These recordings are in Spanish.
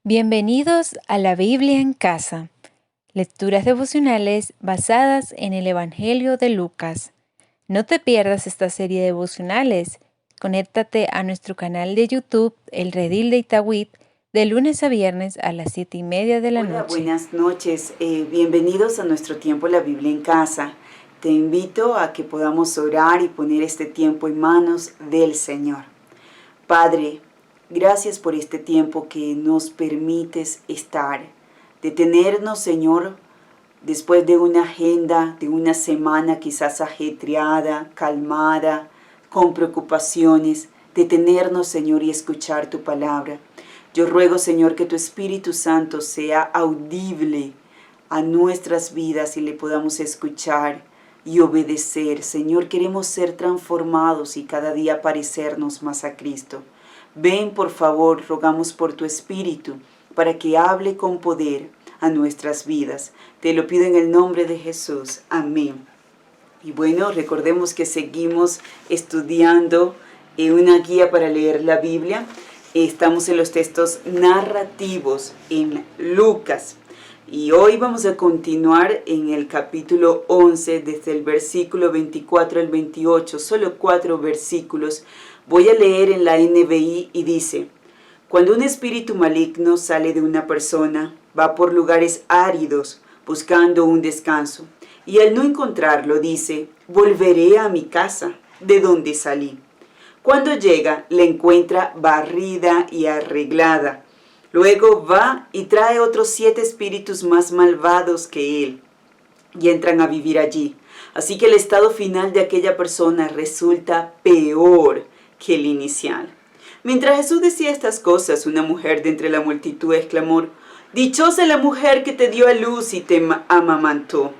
Bienvenidos a la Biblia en casa, lecturas devocionales basadas en el Evangelio de Lucas. No te pierdas esta serie de devocionales. Conéctate a nuestro canal de YouTube, El Redil de Itagüí, de lunes a viernes a las 7:30 de la Hola, noche. buenas noches. Bienvenidos a nuestro tiempo La Biblia en casa. Te invito a que podamos orar y poner este tiempo en manos del Señor. Padre, gracias por este tiempo que nos permites estar, detenernos, Señor, después de una agenda, de una semana quizás ajetreada, calmada, con preocupaciones, detenernos, Señor, y escuchar tu palabra. Yo ruego, Señor, que tu Espíritu Santo sea audible a nuestras vidas y le podamos escuchar y obedecer. Señor, queremos ser transformados y cada día parecernos más a Cristo. Ven, por favor, rogamos por tu Espíritu para que hable con poder a nuestras vidas. Te lo pido en el nombre de Jesús. Amén. Y bueno, recordemos que seguimos estudiando una guía para leer la Biblia. Estamos en los textos narrativos en Lucas. Y hoy vamos a continuar en el capítulo 11, desde el versículo 24 al 28, solo 4 versículos. Voy a leer en la NBI y dice: cuando un espíritu maligno sale de una persona, va por lugares áridos buscando un descanso. Y al no encontrarlo dice: volveré a mi casa, de donde salí. Cuando llega, la encuentra barrida y arreglada. Luego va y trae otros 7 espíritus más malvados que él, y entran a vivir allí. Así que el estado final de aquella persona resulta peor que el inicial. Mientras Jesús decía estas cosas, una mujer de entre la multitud exclamó: dichosa la mujer que te dio a luz y te amamantó.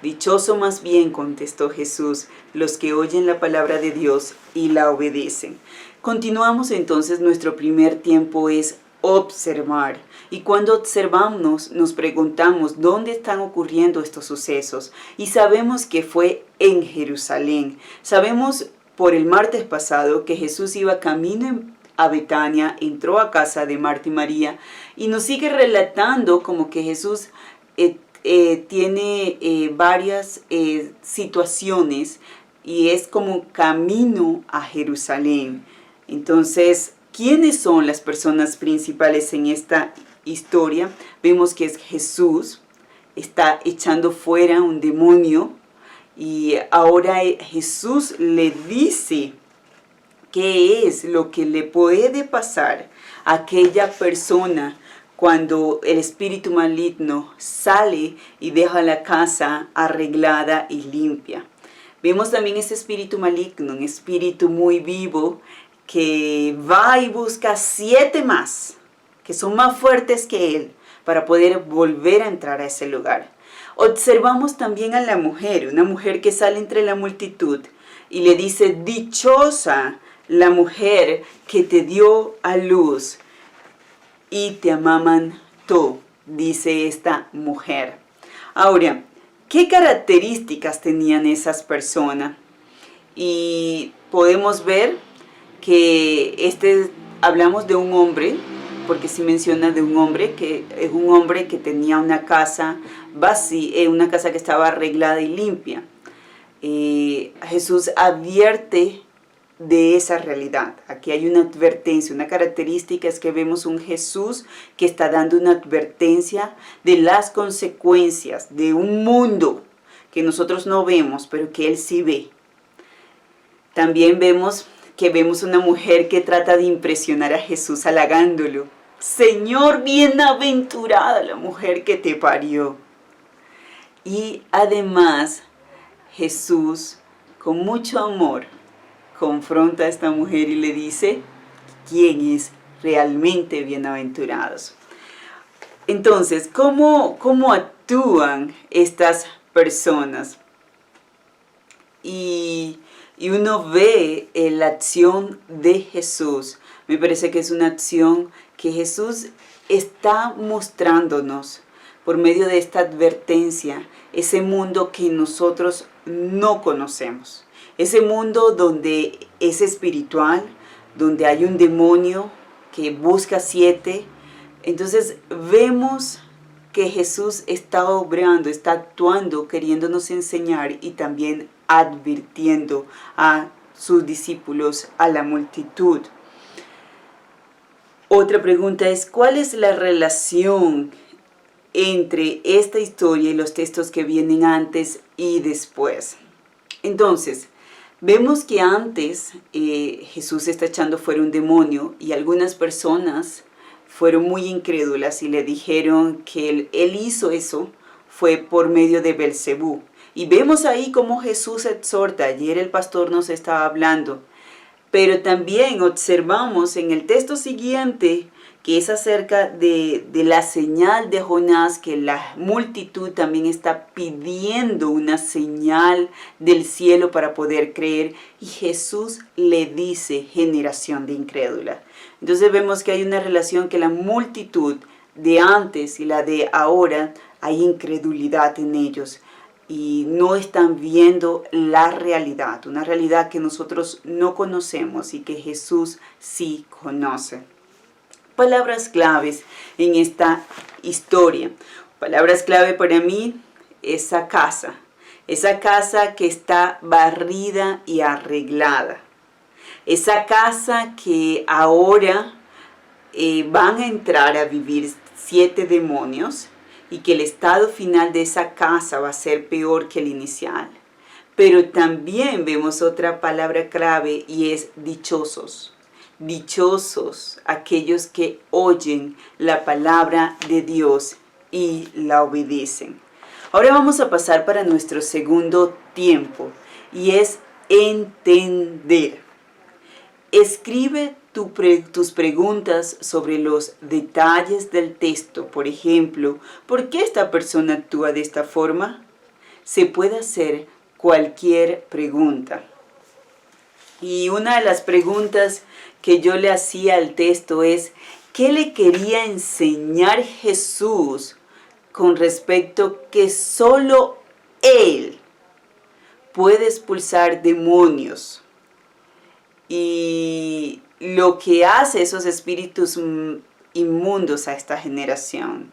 Dichoso más bien, contestó Jesús, los que oyen la palabra de Dios y la obedecen. Continuamos entonces, nuestro primer tiempo es observar. Y cuando observamos, nos preguntamos dónde están ocurriendo estos sucesos. Y sabemos que fue en Jerusalén. Sabemos por el martes pasado que Jesús iba camino a Betania, entró a casa de Marta y María, y nos sigue relatando como que Jesús tiene varias situaciones y es como camino a Jerusalén. Entonces, ¿quiénes son las personas principales en esta historia? Vemos que es Jesús, está echando fuera un demonio y ahora Jesús le dice qué es lo que le puede pasar a aquella persona cuando el espíritu maligno sale y deja la casa arreglada y limpia. Vemos también ese espíritu maligno, un espíritu muy vivo que va y busca 7 más, que son más fuertes que él, para poder volver a entrar a ese lugar. Observamos también a la mujer, una mujer que sale entre la multitud y le dice: dichosa la mujer que te dio a luz y te amamantó, dice esta mujer. Ahora, ¿qué características tenían esas personas? Y podemos ver que hablamos de un hombre, porque se menciona de un hombre, que es un hombre que tenía una casa vacía, una casa que estaba arreglada y limpia. Jesús advierte de esa realidad. Aquí hay una advertencia, una característica es que vemos un Jesús que está dando una advertencia de las consecuencias de un mundo que nosotros no vemos, pero que Él sí ve. También vemos una mujer que trata de impresionar a Jesús halagándolo. Señor, bienaventurada la mujer que te parió. Y además Jesús, con mucho amor, confronta a esta mujer y le dice quién es realmente bienaventurados. Entonces, ¿cómo actúan estas personas? Y uno ve la acción de Jesús. Me parece que es una acción que Jesús está mostrándonos por medio de esta advertencia, ese mundo que nosotros no conocemos. Ese mundo donde es espiritual, donde hay un demonio que busca 7, Entonces vemos que Jesús está obrando, está actuando, queriéndonos enseñar y también advirtiendo a sus discípulos, a la multitud. Otra pregunta es, ¿cuál es la relación entre esta historia y los textos que vienen antes y después? Entonces, vemos que antes Jesús está echando fuera un demonio y algunas personas fueron muy incrédulas y le dijeron que él hizo eso fue por medio de Belcebú. Y vemos ahí cómo Jesús exhorta, ayer el pastor nos estaba hablando, pero también observamos en el texto siguiente que es acerca de la señal de Jonás, que la multitud también está pidiendo una señal del cielo para poder creer, y Jesús le dice generación de incrédula. Entonces vemos que hay una relación que la multitud de antes y la de ahora, hay incredulidad en ellos y no están viendo la realidad, una realidad que nosotros no conocemos y que Jesús sí conoce. Palabras claves en esta historia. Palabras clave para mí, esa casa que está barrida y arreglada. Esa casa que ahora van a entrar a vivir 7 demonios y que el estado final de esa casa va a ser peor que el inicial. Pero también vemos otra palabra clave y es dichosos. Dichosos aquellos que oyen la palabra de Dios y la obedecen. Ahora vamos a pasar para nuestro segundo tiempo y es entender. Escribe tus preguntas sobre los detalles del texto. Por ejemplo, ¿por qué esta persona actúa de esta forma? Se puede hacer cualquier pregunta. Y una de las preguntas que yo le hacía al texto es, ¿qué le quería enseñar Jesús con respecto que solo Él puede expulsar demonios? Y lo que hace esos espíritus inmundos a esta generación,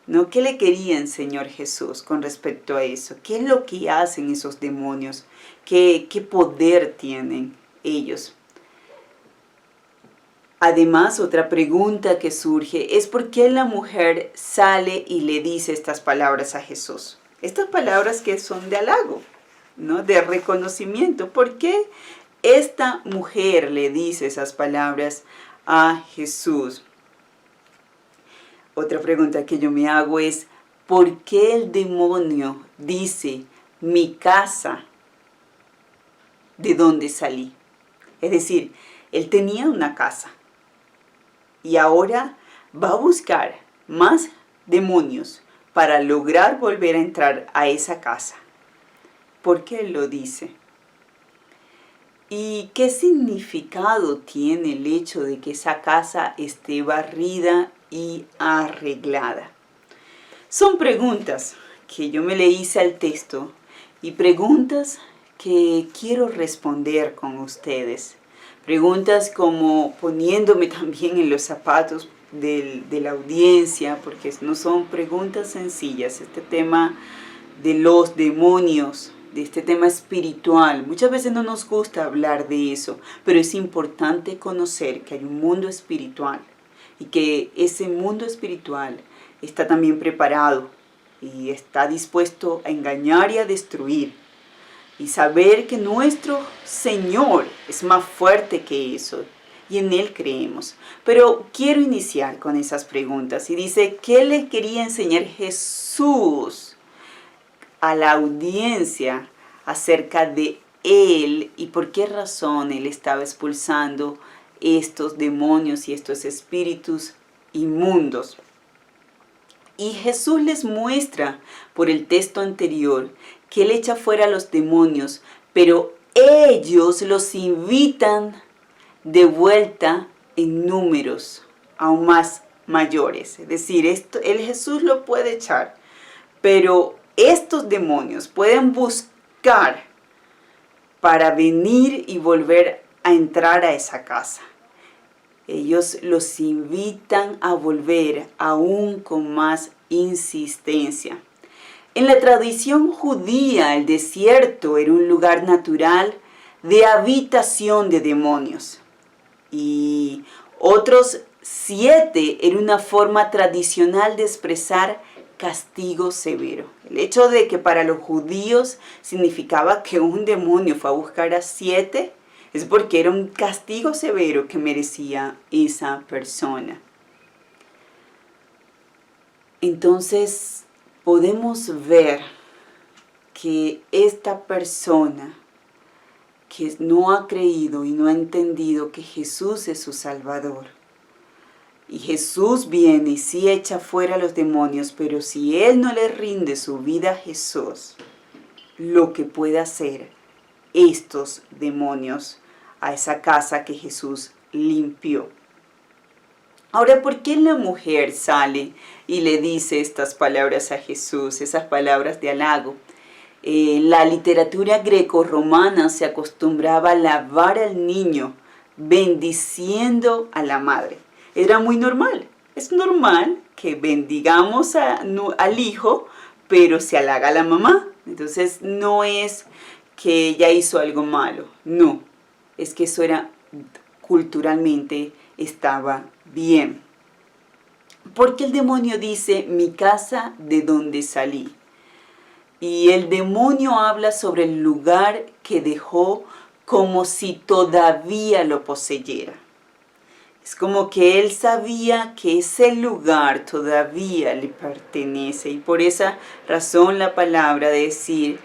¿no? ¿Qué le quería enseñar Jesús con respecto a eso? ¿Qué es lo que hacen esos demonios? ¿Qué poder tienen ellos? Además, otra pregunta que surge es ¿por qué la mujer sale y le dice estas palabras a Jesús? Estas palabras que son de halago, ¿no? De reconocimiento. ¿Por qué esta mujer le dice esas palabras a Jesús? Otra pregunta que yo me hago es, ¿por qué el demonio dice, mi casa, de dónde salí? Es decir, él tenía una casa y ahora va a buscar más demonios para lograr volver a entrar a esa casa. ¿Por qué él lo dice? ¿Y qué significado tiene el hecho de que esa casa esté barrida y arreglada? Son preguntas que yo me le hice al texto y preguntas que quiero responder con ustedes. Preguntas como poniéndome también en los zapatos de la audiencia, porque no son preguntas sencillas. Este tema de los demonios, de este tema espiritual. Muchas veces no nos gusta hablar de eso, pero es importante conocer que hay un mundo espiritual y que ese mundo espiritual está también preparado y está dispuesto a engañar y a destruir. Y saber que nuestro Señor es más fuerte que eso y en Él creemos. Pero quiero iniciar con esas preguntas y dice, ¿qué le quería enseñar Jesús a la audiencia acerca de Él y por qué razón Él estaba expulsando estos demonios y estos espíritus inmundos? Y Jesús les muestra por el texto anterior que Él echa fuera a los demonios, pero ellos los invitan de vuelta en números aún más mayores. Es decir, el Jesús lo puede echar, pero estos demonios pueden buscar para venir y volver a entrar a esa casa. Ellos los invitan a volver aún con más insistencia. En la tradición judía, el desierto era un lugar natural de habitación de demonios. Y otros 7 era una forma tradicional de expresar castigo severo. El hecho de que para los judíos significaba que un demonio fue a buscar a 7 es porque era un castigo severo que merecía esa persona. Entonces podemos ver que esta persona que no ha creído y no ha entendido que Jesús es su Salvador, y Jesús viene y sí echa fuera a los demonios, pero si él no le rinde su vida a Jesús, lo que puede hacer estos demonios a esa casa que Jesús limpió. Ahora, ¿por qué la mujer sale y le dice estas palabras a Jesús, esas palabras de halago? En la literatura greco-romana se acostumbraba a lavar al niño bendiciendo a la madre. Era muy normal. Es normal que bendigamos al hijo, pero se halaga a la mamá. Entonces no es que ella hizo algo malo. No, es que eso era culturalmente estaba bien. Porque el demonio dice, mi casa de donde salí. Y el demonio habla sobre el lugar que dejó como si todavía lo poseyera. Es como que él sabía que ese lugar todavía le pertenece. Y por esa razón la palabra de decir,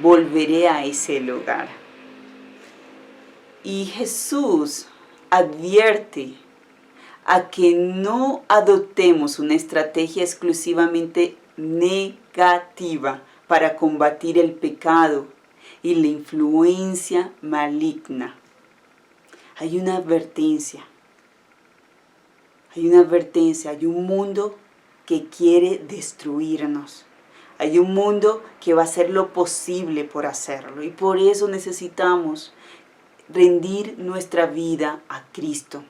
volveré a ese lugar. Y Jesús advierte a que no adoptemos una estrategia exclusivamente negativa para combatir el pecado y la influencia maligna. Hay una advertencia. Hay un mundo que quiere destruirnos. Hay un mundo que va a hacer lo posible por hacerlo. Y por eso necesitamos rendir nuestra vida a Cristo.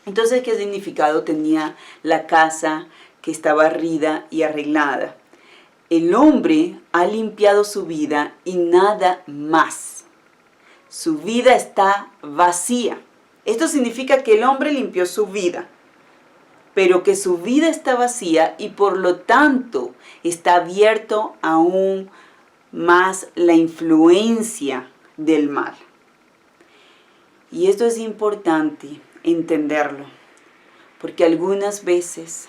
Entonces, ¿qué significado tenía la casa que estaba barrida y arreglada? El hombre ha limpiado su vida y nada más. Su vida está vacía. Esto significa que el hombre limpió su vida, pero que su vida está vacía y por lo tanto está abierto aún más la influencia del mal. Y esto es importante entenderlo, porque algunas veces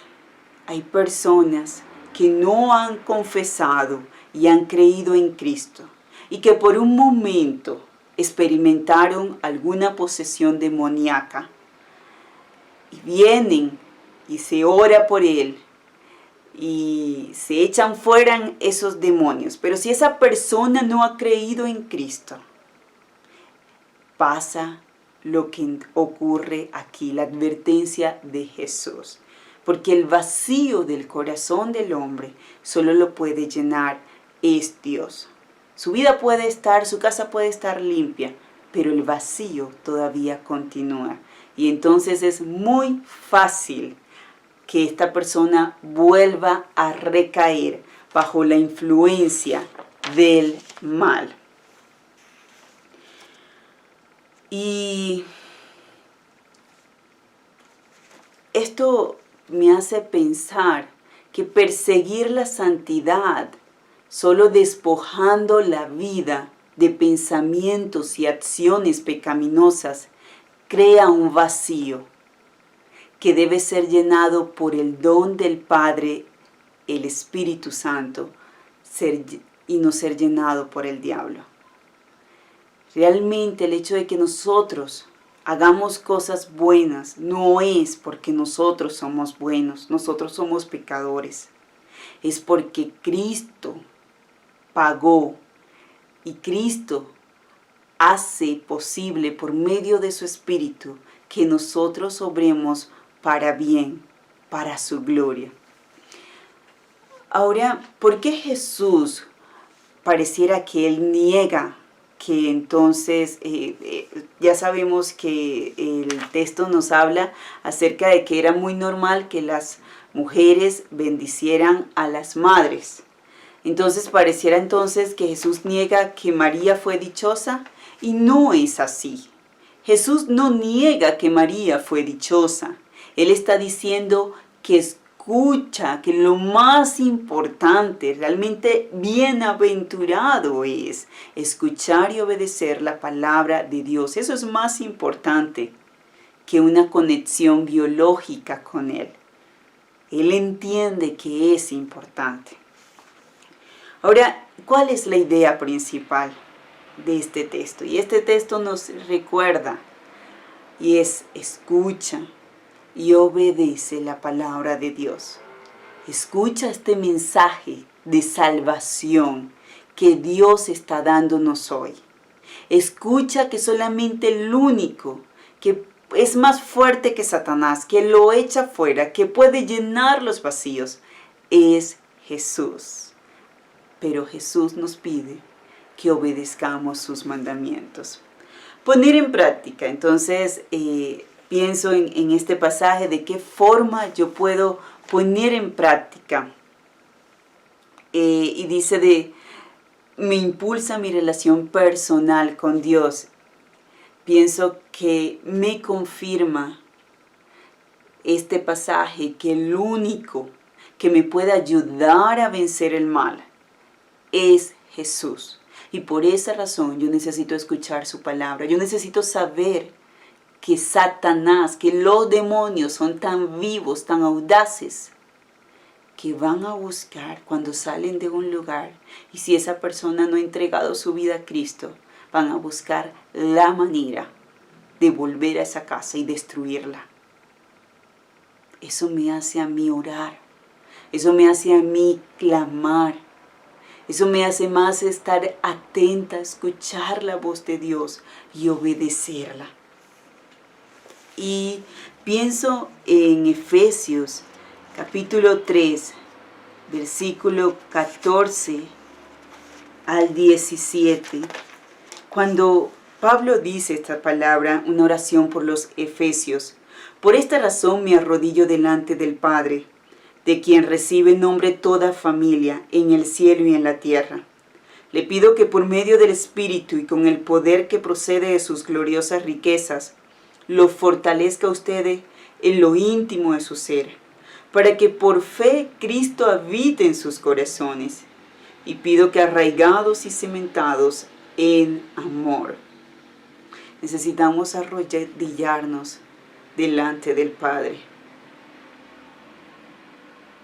hay personas que no han confesado y han creído en Cristo y que por un momento experimentaron alguna posesión demoníaca y vienen y se ora por él y se echan fuera esos demonios. Pero si esa persona no ha creído en Cristo, pasa lo que ocurre aquí, la advertencia de Jesús. Porque el vacío del corazón del hombre solo lo puede llenar es Dios. Su vida puede estar, su casa puede estar limpia, pero el vacío todavía continúa. Y entonces es muy fácil que esta persona vuelva a recaer bajo la influencia del mal. Y esto me hace pensar que perseguir la santidad, solo despojando la vida de pensamientos y acciones pecaminosas, crea un vacío que debe ser llenado por el don del Padre, el Espíritu Santo, y no ser llenado por el diablo. Realmente el hecho de que nosotros hagamos cosas buenas no es porque nosotros somos buenos, nosotros somos pecadores. Es porque Cristo pagó y Cristo hace posible por medio de su Espíritu que nosotros obremos para bien, para su gloria. Ahora, ¿por qué Jesús pareciera que Él niega que entonces ya sabemos que el texto nos habla acerca de que era muy normal que las mujeres bendicieran a las madres. Entonces pareciera entonces que Jesús niega que María fue dichosa, y no es así. Jesús no niega que María fue dichosa. Él está diciendo que escucha, que lo más importante, realmente bienaventurado es escuchar y obedecer la palabra de Dios. Eso es más importante que una conexión biológica con Él. Él entiende que es importante. Ahora, ¿cuál es la idea principal de este texto? Y este texto nos recuerda, y es: escucha y obedece la palabra de Dios. Escucha este mensaje de salvación que Dios está dándonos hoy. Escucha que solamente el único que es más fuerte que Satanás, que lo echa fuera, que puede llenar los vacíos, es Jesús. Pero Jesús nos pide que obedezcamos sus mandamientos. Poner en práctica. Entonces, pienso en este pasaje de qué forma yo puedo poner en práctica. Y dice me impulsa mi relación personal con Dios. Pienso que me confirma este pasaje que el único que me puede ayudar a vencer el mal es Jesús. Y por esa razón yo necesito escuchar su palabra. Yo necesito saber que Satanás, que los demonios son tan vivos, tan audaces, que van a buscar cuando salen de un lugar. Y si esa persona no ha entregado su vida a Cristo, van a buscar la manera de volver a esa casa y destruirla. Eso me hace a mí orar. Eso me hace a mí clamar. Eso me hace más estar atenta, escuchar la voz de Dios y obedecerla. Y pienso en Efesios capítulo 3, versículo 14 al 17. Cuando Pablo dice esta palabra, una oración por los efesios: por esta razón me arrodillo delante del Padre, de quien recibe nombre toda familia en el cielo y en la tierra. Le pido que por medio del Espíritu y con el poder que procede de sus gloriosas riquezas, lo fortalezca a ustedes en lo íntimo de su ser, para que por fe Cristo habite en sus corazones. Y pido que arraigados y cimentados en amor. Necesitamos arrodillarnos delante del Padre.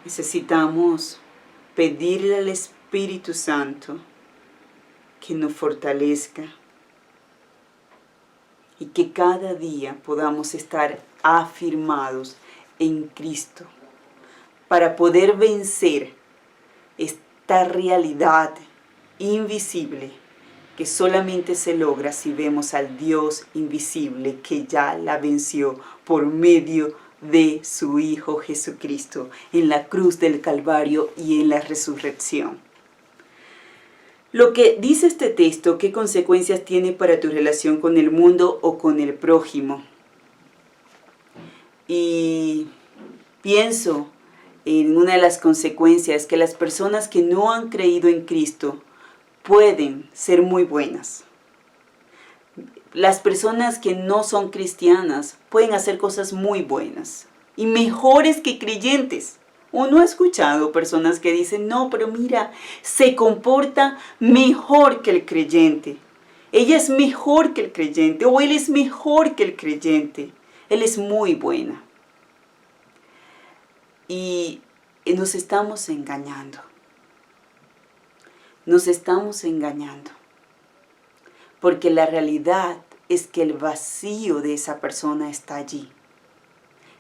Necesitamos pedirle al Espíritu Santo que nos fortalezca y que cada día podamos estar afirmados en Cristo para poder vencer esta realidad invisible que solamente se logra si vemos al Dios invisible que ya la venció por medio de su Hijo Jesucristo en la cruz del Calvario y en la resurrección. Lo que dice este texto, ¿qué consecuencias tiene para tu relación con el mundo o con el prójimo? Y pienso en una de las consecuencias, que las personas que no han creído en Cristo pueden ser muy buenas. Las personas que no son cristianas pueden hacer cosas muy buenas y mejores que creyentes. Uno ha escuchado personas que dicen: no, pero mira, se comporta mejor que el creyente. Ella es mejor que el creyente, o él es mejor que el creyente. Él es muy buena. Y nos estamos engañando. Nos estamos engañando. Porque la realidad es que el vacío de esa persona está allí.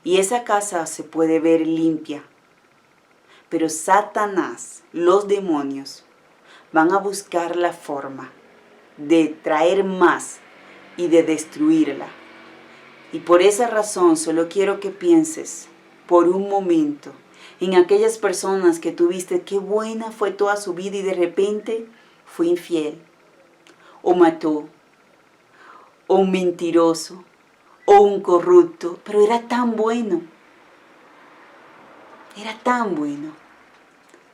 Y esa casa se puede ver limpia. Pero Satanás, los demonios, van a buscar la forma de traer más y de destruirla. Y por esa razón solo quiero que pienses por un momento en aquellas personas que tuviste, qué buena fue toda su vida y de repente fue infiel. o mató, o un mentiroso, o un corrupto, pero era tan bueno. Era tan bueno.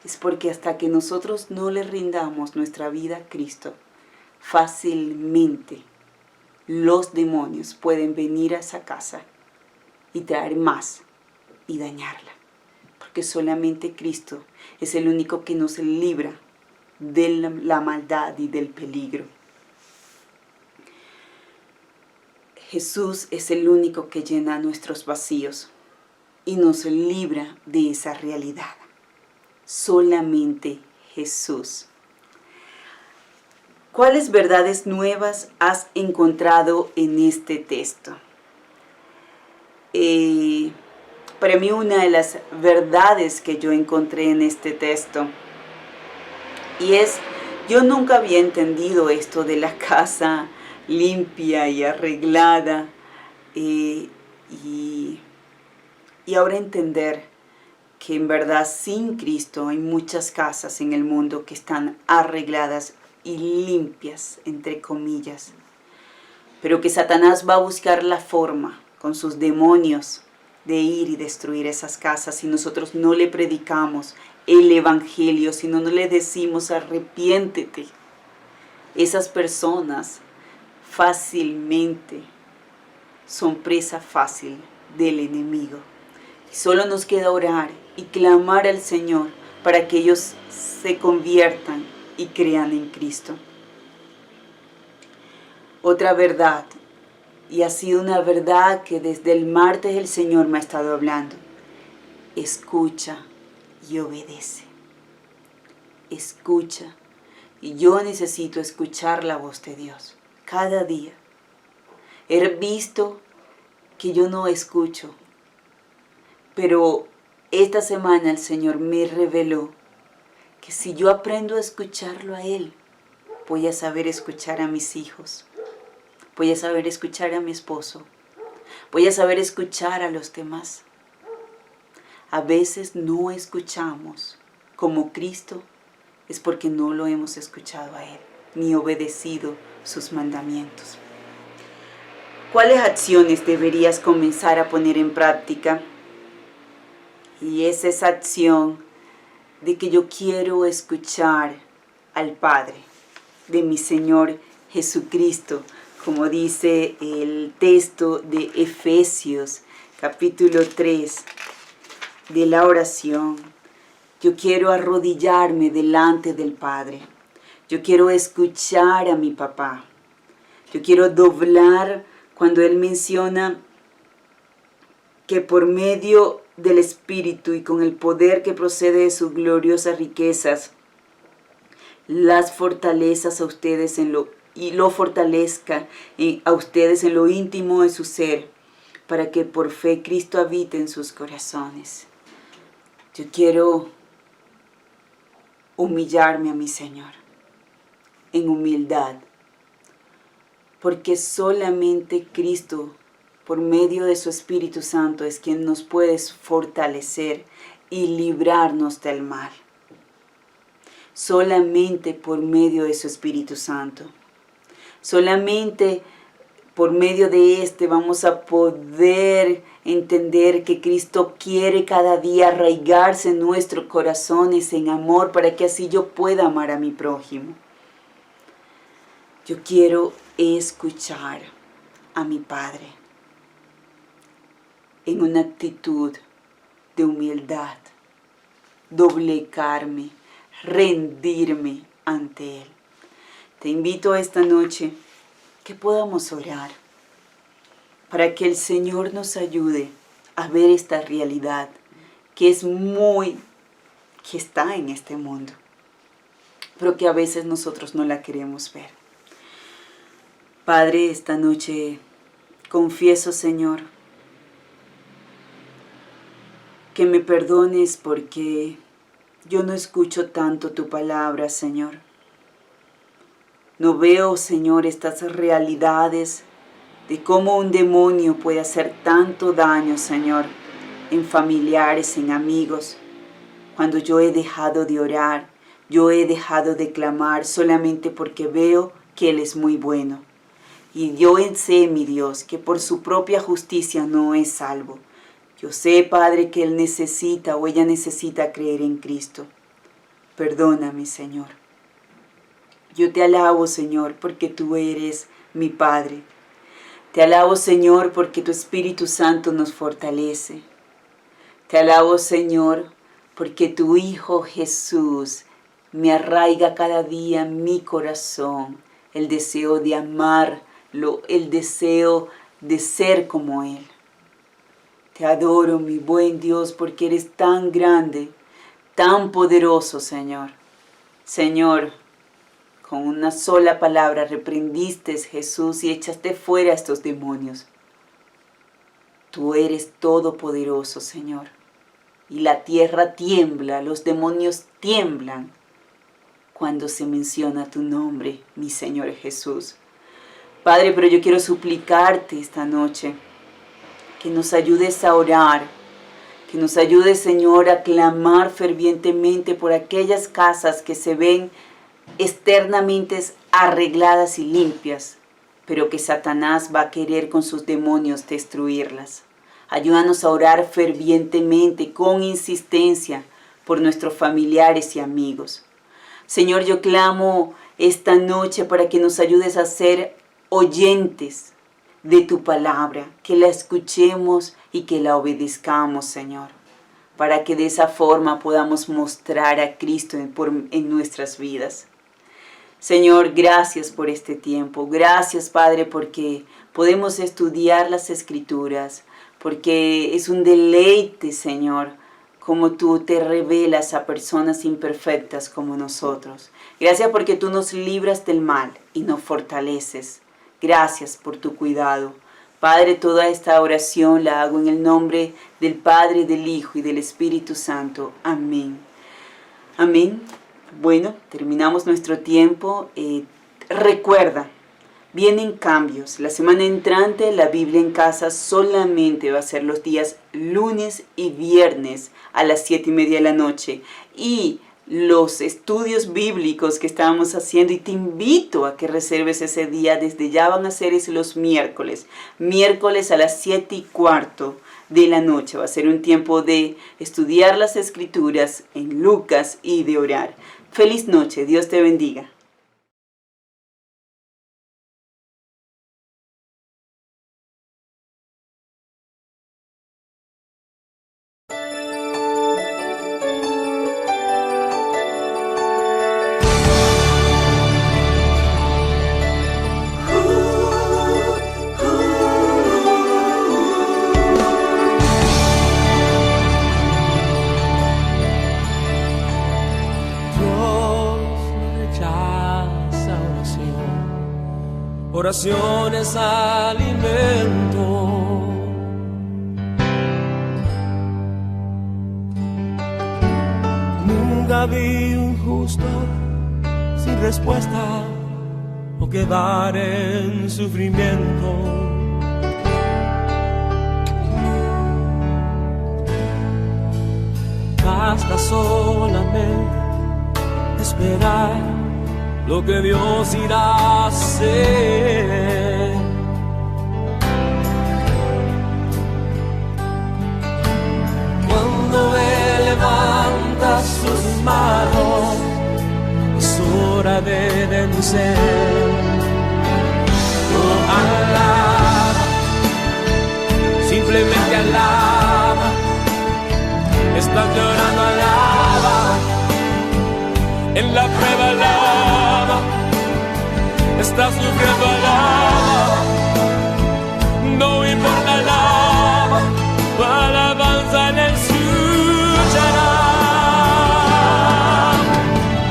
Es porque hasta que nosotros no le rindamos nuestra vida a Cristo, fácilmente los demonios pueden venir a esa casa y traer más y dañarla. Porque solamente Cristo es el único que nos libra de la maldad y del peligro. Jesús es el único que llena nuestros vacíos y nos libra de esa realidad. Solamente Jesús. ¿Cuáles verdades nuevas has encontrado en este texto? Para mí una de las verdades que yo encontré en este texto, y es, yo nunca había entendido esto de la casa limpia y arreglada, y ahora entender que en verdad sin Cristo hay muchas casas en el mundo que están arregladas y limpias, entre comillas, pero que Satanás va a buscar la forma con sus demonios de ir y destruir esas casas si nosotros no le predicamos el evangelio, si no le decimos arrepiéntete. Esas personas fácilmente son presa fácil del enemigo. Solo nos queda orar y clamar al Señor para que ellos se conviertan y crean en Cristo. Otra verdad, y ha sido una verdad que desde el martes el Señor me ha estado hablando: escucha y obedece. Escucha. Y yo necesito escuchar la voz de Dios cada día. He visto que yo no escucho, pero esta semana el Señor me reveló que si yo aprendo a escucharlo a Él, voy a saber escuchar a mis hijos, voy a saber escuchar a mi esposo, voy a saber escuchar a los demás. A veces no escuchamos como Cristo, es porque no lo hemos escuchado a Él, ni obedecido sus mandamientos. ¿Cuáles acciones deberías comenzar a poner en práctica? Y es esa acción de que yo quiero escuchar al Padre, de mi Señor Jesucristo, como dice el texto de Efesios, capítulo 3, de la oración. Yo quiero arrodillarme delante del Padre. Yo quiero escuchar a mi papá. Yo quiero doblar cuando Él menciona que por medio del Espíritu y con el poder que procede de sus gloriosas riquezas, las fortalezas a ustedes lo fortalezca a ustedes en lo íntimo de su ser, para que por fe Cristo habite en sus corazones. Yo quiero humillarme a mi Señor en humildad, porque solamente Cristo, por medio de su Espíritu Santo, es quien nos puede fortalecer y librarnos del mal. Solamente por medio de su Espíritu Santo. Solamente por medio de este vamos a poder entender que Cristo quiere cada día arraigarse en nuestros corazones en amor, para que así yo pueda amar a mi prójimo. Yo quiero escuchar a mi Padre en una actitud de humildad, doblegarme, rendirme ante Él. Te invito esta noche que podamos orar para que el Señor nos ayude a ver esta realidad que está en este mundo, pero que a veces nosotros no la queremos ver. Padre, esta noche confieso, Señor, que me perdones porque yo no escucho tanto tu palabra, Señor. No veo, Señor, estas realidades de cómo un demonio puede hacer tanto daño, Señor, en familiares, en amigos, cuando yo he dejado de orar, yo he dejado de clamar solamente porque veo que Él es muy bueno. Y yo sé, mi Dios, que por su propia justicia no es salvo. Yo sé, Padre, que Él necesita o ella necesita creer en Cristo. Perdóname, Señor. Yo te alabo, Señor, porque tú eres mi Padre. Te alabo, Señor, porque tu Espíritu Santo nos fortalece. Te alabo, Señor, porque tu Hijo Jesús me arraiga cada día en mi corazón el deseo de amarlo, el deseo de ser como Él. Te adoro, mi buen Dios, porque eres tan grande, tan poderoso, Señor. Señor, con una sola palabra reprendiste, Jesús, y echaste fuera a estos demonios. Tú eres todopoderoso, Señor. Y la tierra tiembla, los demonios tiemblan cuando se menciona tu nombre, mi Señor Jesús. Padre, pero yo quiero suplicarte esta noche que nos ayudes a orar, que nos ayudes, Señor, a clamar fervientemente por aquellas casas que se ven externamente arregladas y limpias, pero que Satanás va a querer con sus demonios destruirlas. Ayúdanos a orar fervientemente, con insistencia, por nuestros familiares y amigos. Señor, yo clamo esta noche para que nos ayudes a ser oyentes de tu palabra, que la escuchemos y que la obedezcamos, Señor, para que de esa forma podamos mostrar a Cristo en nuestras vidas. Señor, gracias por este tiempo. Gracias, Padre, porque podemos estudiar las Escrituras, porque es un deleite, Señor, como tú te revelas a personas imperfectas como nosotros. Gracias porque tú nos libras del mal y nos fortaleces. Gracias por tu cuidado. Padre, toda esta oración la hago en el nombre del Padre, del Hijo y del Espíritu Santo. Amén. Amén. Bueno, terminamos nuestro tiempo. Recuerda, vienen cambios. La semana entrante la Biblia en casa solamente va a ser los días lunes y viernes a las 7:30 de la noche. Y los estudios bíblicos que estábamos haciendo, y te invito a que reserves ese día, desde ya van a ser los miércoles a las 7:15 de la noche. Va a ser un tiempo de estudiar las Escrituras en Lucas y de orar. Feliz noche, Dios te bendiga. Oración es alimento. Nunca vi un justo sin respuesta o quedar en sufrimiento. Basta solamente esperar lo que Dios irá a hacer. Cuando Él levanta sus manos, es hora de vencer. Oh, alaba, simplemente alaba. Estás llorando, alaba. En la prueba alaba, estás sufriendo, alaba, no importa, alaba, tu alabanza le escuchará.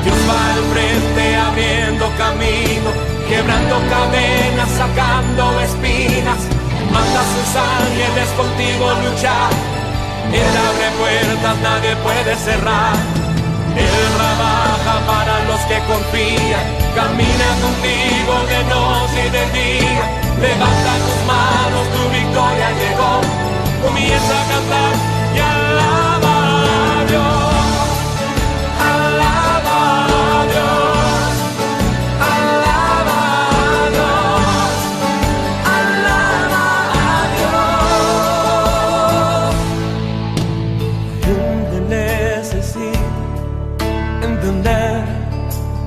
Dios va al frente abriendo camino, quebrando cadenas, sacando espinas, manda a sus ángeles contigo luchar. Él abre puertas, nadie puede cerrar. Él trabaja para los que confían, camina contigo de noche y de día. Levanta tus manos, tu victoria llegó. Comienza a cantar y alaba a Dios. Alaba a Dios. Alaba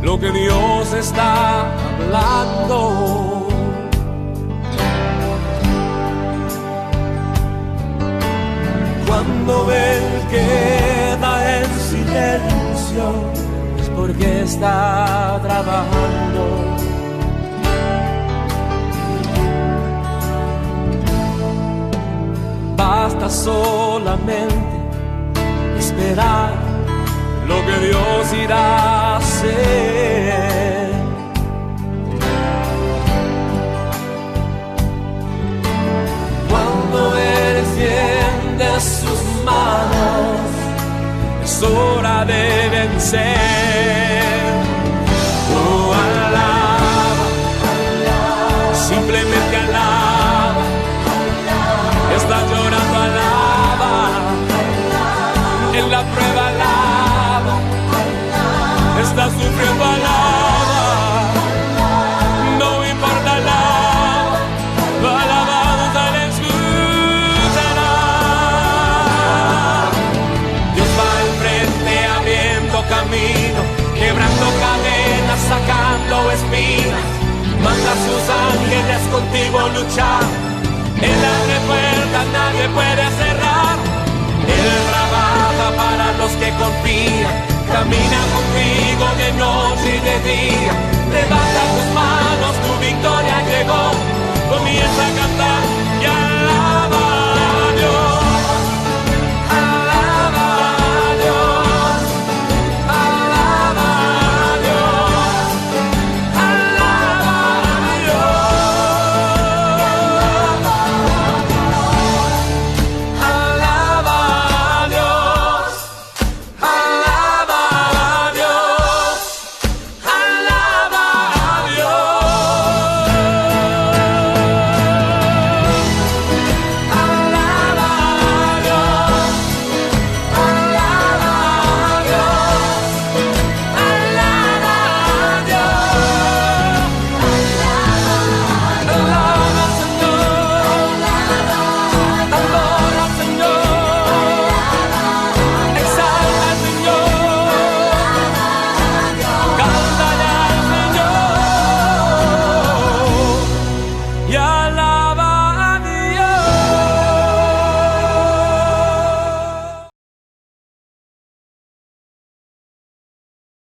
lo que Dios está hablando. Cuando Él queda en silencio es porque está trabajando. Basta solamente esperar lo que Dios irá a hacer. Cuando Él extiende sus manos, es hora de vencer. Oh, alaba, simplemente alaba. Estás llorando, alaba. En la prueba, alaba. Estás sufriendo, alaba. No importa, alaba. Alabanza le escuchará. Dios va al frente abriendo camino, quebrando cadenas, sacando espinas. Manda a sus ángeles contigo luchar. Él abre puertas, nadie puede cerrar. Él trabaja para los que confían. Camina contigo de noche y de día. Levanta tus manos, tu victoria llegó. Comienza a cantar.